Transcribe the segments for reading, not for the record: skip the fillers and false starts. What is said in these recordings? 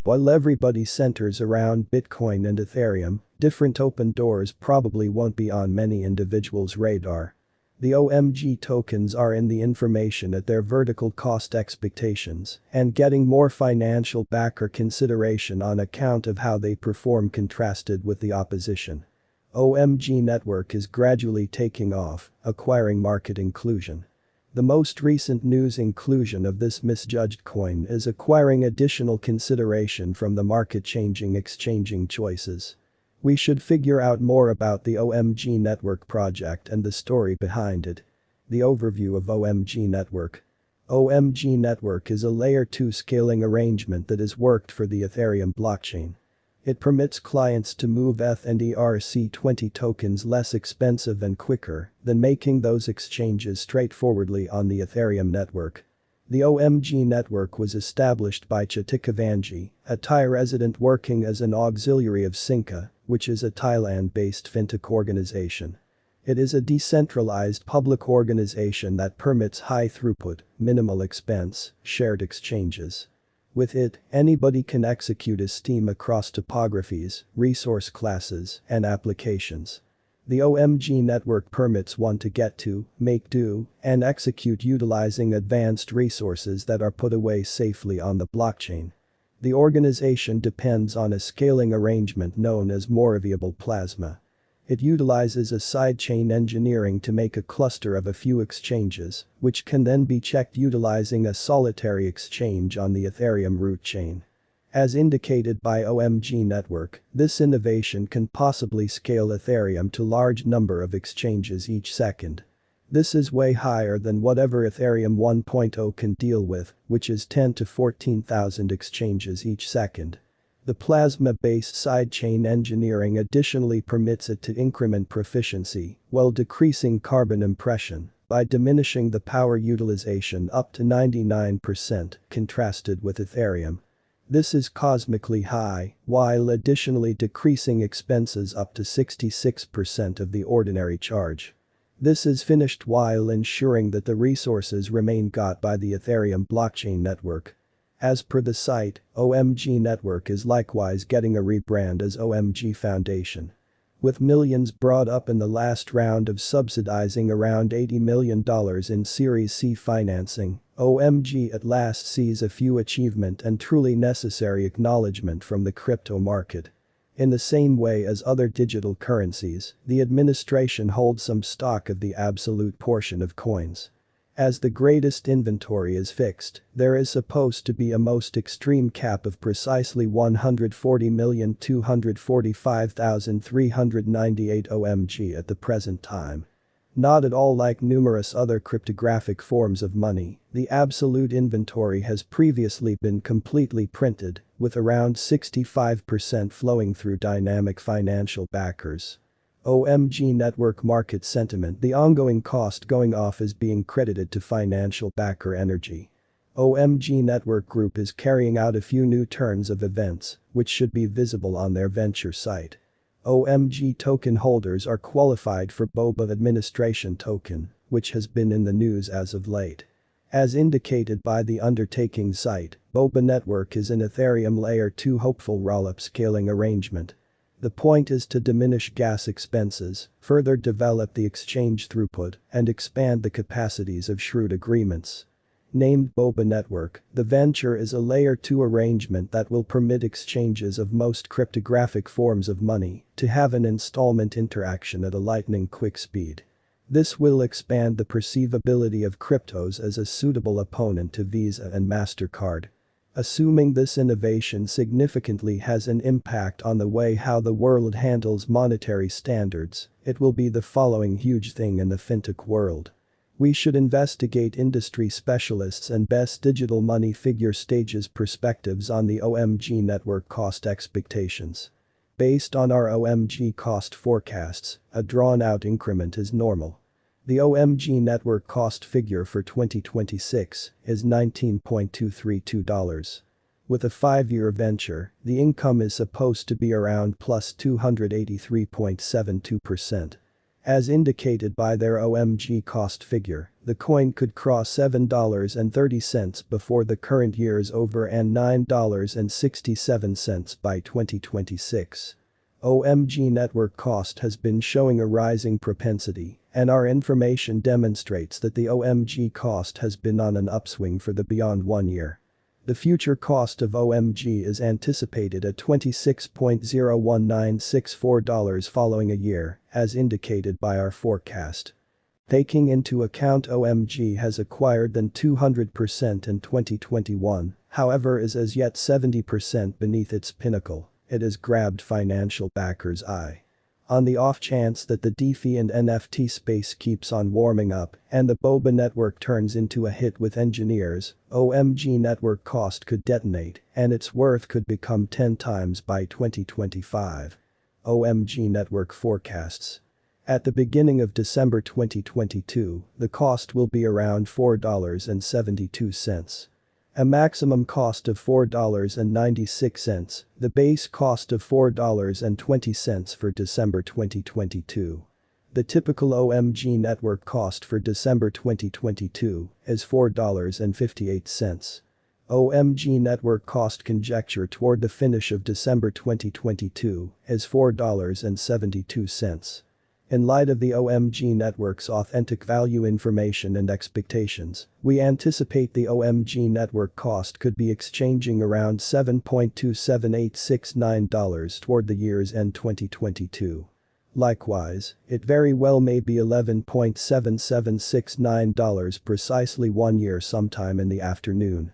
While everybody centers around Bitcoin and Ethereum, different open doors probably won't be on many individuals' radar. The OMG tokens are in the information at their vertical cost expectations and getting more financial backer consideration on account of how they perform contrasted with the opposition. OMG network is gradually taking off, acquiring market inclusion. The most recent news inclusion of this misjudged coin is acquiring additional consideration from the market-changing exchanging choices. We should figure out more about the OMG network project and the story behind it. The overview of OMG network. OMG network is a layer 2 scaling arrangement that has worked for the Ethereum blockchain. It permits clients to move ETH and ERC20 tokens less expensive and quicker than making those exchanges straightforwardly on the Ethereum network. The OMG network was established by Chitika Vanji, a Thai resident working as an auxiliary of Sinca, which is a Thailand-based fintech organization. It is a decentralized public organization that permits high throughput, minimal expense, shared exchanges. With it, anybody can execute a scheme across topographies, resource classes, and applications. The OMG network permits one to get to, make do, and execute utilizing advanced resources that are put away safely on the blockchain. The organization depends on a scaling arrangement known as Moraviable Plasma. It utilizes a sidechain engineering to make a cluster of a few exchanges, which can then be checked utilizing a solitary exchange on the Ethereum root chain. As indicated by OMG network, this innovation can possibly scale Ethereum to large number of exchanges each second. This is way higher than whatever Ethereum 1.0 can deal with, which is 10 to 14,000 exchanges each second. The plasma-based sidechain engineering additionally permits it to increment proficiency while decreasing carbon impression by diminishing the power utilization up to 99%, contrasted with Ethereum. This is cosmically high, while additionally decreasing expenses up to 66% of the ordinary charge. This is finished while ensuring that the resources remain got by the Ethereum blockchain network. As per the site, OMG network is likewise getting a rebrand as OMG Foundation. With millions brought up in the last round of subsidizing around $80 million in Series C financing, OMG at last sees a few achievement and truly necessary acknowledgement from the crypto market. In the same way as other digital currencies, the administration holds some stock of the absolute portion of coins. As the greatest inventory is fixed, there is supposed to be a most extreme cap of precisely 140,245,398 OMG at the present time. Not at all like numerous other cryptographic forms of money, the absolute inventory has previously been completely printed, with around 65% flowing through dynamic financial backers. OMG network market sentiment. The ongoing cost going off is being credited to financial backer energy. OMG network group is carrying out a few new turns of events, which should be visible on their venture site. OMG token holders are qualified for BOBA administration token, which has been in the news as of late. As indicated by the undertaking site, BOBA network is an Ethereum layer 2 hopeful rollup scaling arrangement. The point is to diminish gas expenses, further develop the exchange throughput, and expand the capacities of shrewd agreements. Named BOBA network, the venture is a layer 2 arrangement that will permit exchanges of most cryptographic forms of money to have an installment interaction at a lightning quick speed. This will expand the perceivability of cryptos as a suitable opponent to Visa and MasterCard. Assuming this innovation significantly has an impact on the way how the world handles monetary standards, it will be the following huge thing in the fintech world. We should investigate industry specialists and best digital money figure stages perspectives on the OMG network cost expectations. Based on our OMG cost forecasts, a drawn-out increment is normal. The OMG network cost figure for 2026 is $19.232. With a 5-year venture, the income is supposed to be around plus 283.72%. As indicated by their OMG cost figure, The coin could cross $7.30 before the current year's over and $9.67 by 2026. OMG network cost has been showing a rising propensity, and our information demonstrates that the OMG cost has been on an upswing for the beyond 1 year. The future cost of OMG is anticipated at $26.01964 following a year, as indicated by our forecast. Taking into account OMG has acquired than 200% in 2021, however is as yet 70% beneath its pinnacle, it has grabbed financial backers' eye. On the off chance that the DeFi and NFT space keeps on warming up and the Boba network turns into a hit with engineers, OMG network cost could detonate and its worth could become 10 times by 2025. OMG network forecasts. At the beginning of December 2022, the cost will be around $4.72. A maximum cost of $4.96, the base cost of $4.20 for December 2022. The typical OMG network cost for December 2022 is $4.58. OMG network cost conjecture toward the finish of December 2022 is $4.72. In light of the OMG network's authentic value information and expectations, we anticipate the OMG network cost could be exchanging around $7.27869 toward the year's end 2022. Likewise, it very well may be $11.7769 precisely 1 year sometime in the afternoon.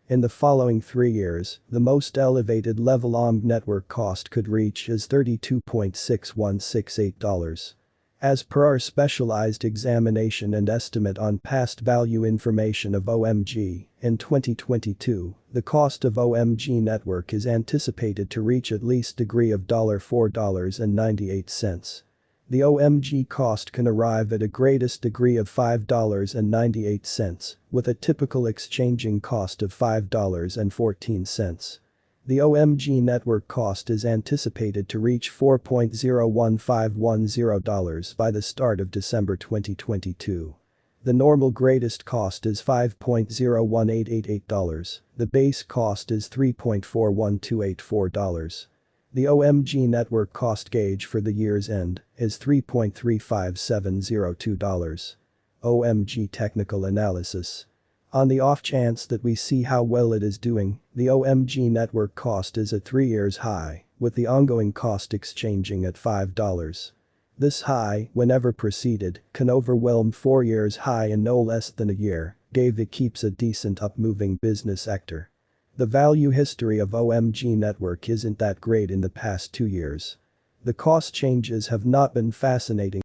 In the following 3 years, the most elevated level OMG network cost could reach is $32.6168. As per our specialized examination and estimate on past value information of OMG, in 2022, the cost of OMG network is anticipated to reach at least degree of $4.98. The OMG cost can arrive at a greatest degree of $5.98, with a typical exchanging cost of $5.14. The OMG network cost is anticipated to reach $4.01510 by the start of December 2022. The normal greatest cost is $5.01888. The base cost is $3.41284. The OMG network cost gauge for the year's end is $3.35702. OMG technical analysis. On the off chance that we see how well it is doing, the OMG network cost is at 3 years high, with the ongoing cost exchanging at $5. This high, whenever preceded, can overwhelm 4 years high in no less than a year, gave it keeps a decent up-moving business sector. The value history of OMG network isn't that great in the past 2 years. The cost changes have not been fascinating.